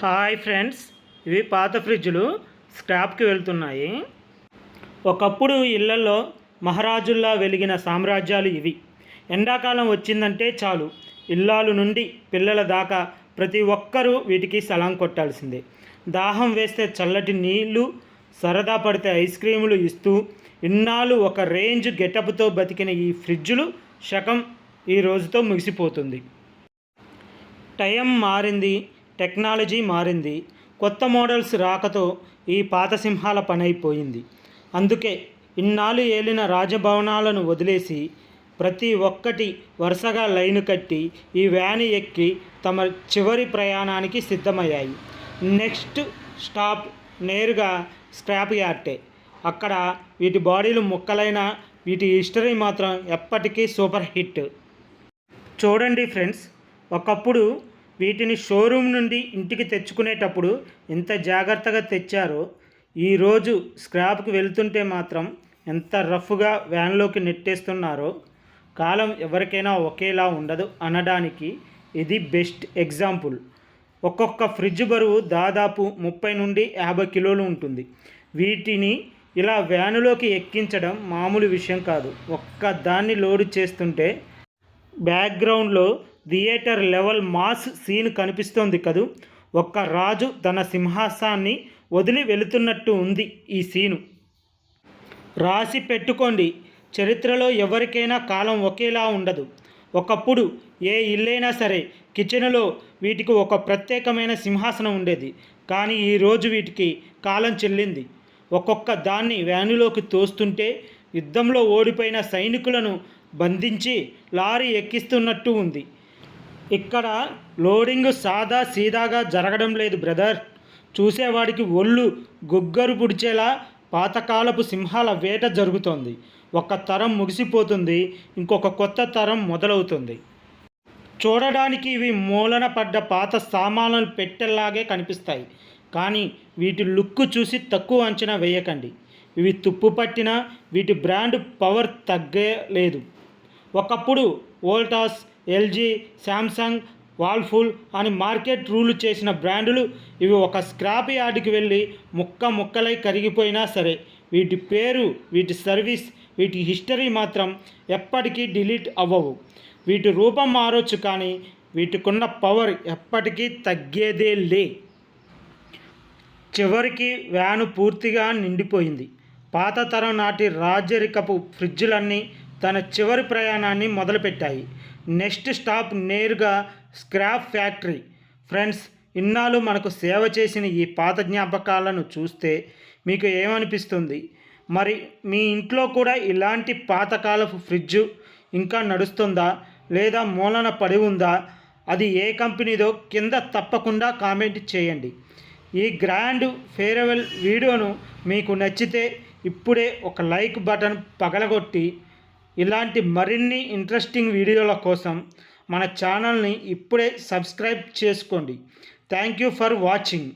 Hi friends, ఇవి పాత ఫ్రిడ్జ్లు స్క్రాప్కి వెళ్తున్నాయి. ఒకప్పుడు ఇళ్లలో మహారాజుల్లా వెలిగిన సామ్రాజ్యాలు ఇవి. ఎండాకాలం వచ్చిందంటే చాలు, ఇల్లాలు నుండి పిల్లల దాకా ప్రతి ఒక్కరూ వీటికి సలాం కొట్టాల్సిందే. దాహం వేస్తే చల్లటి నీళ్లు, సరదా పడితే ఐస్ క్రీములు ఇస్తూ ఇన్నాళ్ళు ఒక రేంజ్ గెటప్తో బతికిన ఈ ఫ్రిడ్జ్లు శకం ఈ రోజుతో ముగిసిపోతుంది. టైం మారింది, టెక్నాలజీ మారింది, కొత్త మోడల్స్ రాకతో ఈ పాత సింహాల పనైపోయింది. అందుకే ఇన్నాళ్ళు ఏలిన రాజభవనాలను వదిలేసి ప్రతి ఒక్కటి వరుసగా లైను కట్టి ఈ వ్యాన్ ఎక్కి తమ చివరి ప్రయాణానికి సిద్ధమయ్యాయి. నెక్స్ట్ స్టాప్ నేరుగా స్క్రాప్ యార్డే. అక్కడ వీటి బాడీలు ముక్కలైన వీటి హిస్టరీ మాత్రం ఎప్పటికీ సూపర్ హిట్. చూడండి ఫ్రెండ్స్, ఒకప్పుడు వీటిని షోరూమ్ నుండి ఇంటికి తెచ్చుకునేటప్పుడు ఎంత జాగ్రత్తగా తెచ్చారో, ఈరోజు స్క్రాప్కి వెళ్తుంటే మాత్రం ఎంత రఫ్గా వ్యాన్లోకి నెట్టేస్తున్నారో. కాలం ఎవరికైనా ఒకేలా ఉండదు అనడానికి ఇది బెస్ట్ ఎగ్జాంపుల్. ఒక్కొక్క ఫ్రిడ్జ్ బరువు దాదాపు 30 నుండి 50 కిలోలు ఉంటుంది. వీటిని ఇలా వ్యానులోకి ఎక్కించడం మామూలు విషయం కాదు. ఒక్క దాన్ని లోడ్ చేస్తుంటే బ్యాక్గ్రౌండ్లో థియేటర్ లెవెల్ మాస్ సీన్ కనిపిస్తోంది కదూ. ఒక్క రాజు తన సింహాసాన్ని వదిలి వెళుతున్నట్టు ఉంది ఈ సీను. రాసి పెట్టుకోండి, చరిత్రలో ఎవరికైనా కాలం ఒకేలా ఉండదు. ఒకప్పుడు ఏ ఇల్లైనా సరే కిచెన్లో వీటికి ఒక ప్రత్యేకమైన సింహాసనం ఉండేది. కానీ ఈరోజు వీటికి కాలం చెల్లింది. ఒక్కొక్క దాన్ని వ్యానులోకి తోస్తుంటే యుద్ధంలో ఓడిపోయిన సైనికులను బంధించి లారీ ఎక్కిస్తున్నట్టు ఉంది. ఇక్కడ లోడింగ్ సాదా సీదాగా జరగడం లేదు బ్రదర్. చూసేవాడికి ఒళ్ళు గుగ్గరు పుడిచేలా పాతకాలపు సింహాల వేట జరుగుతోంది. ఒక తరం ముగిసిపోతుంది, ఇంకొక కొత్త తరం మొదలవుతుంది. చూడడానికి ఇవి మూలన పడ్డ పాత సామాన్లు పెట్టెల్లాగే కనిపిస్తాయి. కానీ వీటి లుక్ చూసి తక్కువ అంచనా వేయకండి. ఇవి తుప్పు పట్టినా వీటి బ్రాండ్ పవర్ తగ్గలేదు. ఒకప్పుడు వోల్టాస్, ఎల్జీ, శాంసంగ్, వాల్ఫుల్ అని మార్కెట్ రూల్ చేసిన బ్రాండులు ఇవి ఒక స్క్రాప్ యార్డ్కి వెళ్ళి ముక్కలై కరిగిపోయినా సరే వీటి పేరు, వీటి సర్వీస్, వీటి హిస్టరీ మాత్రం ఎప్పటికీ డిలీట్ అవ్వవు. వీటి రూపం మారొచ్చు కానీ వీటికున్న పవర్ ఎప్పటికీ తగ్గేదే లే. చివరికి వ్యాను పూర్తిగా నిండిపోయింది. పాత తరం నాటి రాజరికపు ఫ్రిడ్జ్లన్నీ తన చివరి ప్రయాణాన్ని మొదలుపెట్టాయి. నెక్స్ట్ స్టాప్ నేరుగా స్క్రాప్ ఫ్యాక్టరీ. ఫ్రెండ్స్, ఇన్నాళ్ళు మనకు సేవ చేసిన ఈ పాత జ్ఞాపకాలను చూస్తే మీకు ఏమనిపిస్తుంది? మరి మీ ఇంట్లో కూడా ఇలాంటి పాతకాలపు ఫ్రిడ్జ్ ఇంకా నడుస్తుందా, లేదా మూలన పడి ఉందా? అది ఏ కంపెనీదో కింద తప్పకుండా కామెంట్ చేయండి. ఈ గ్రాండ్ ఫేర్వెల్ వీడియోను మీకు నచ్చితే ఇప్పుడే ఒక లైక్ బటన్ పగలగొట్టి ఇలాంటి మరిన్ని ఇంట్రెస్టింగ్ వీడియోల కోసం మన ఛానల్ని ఇప్పుడే సబ్స్క్రైబ్ చేసుకోండి. Thank you for watching.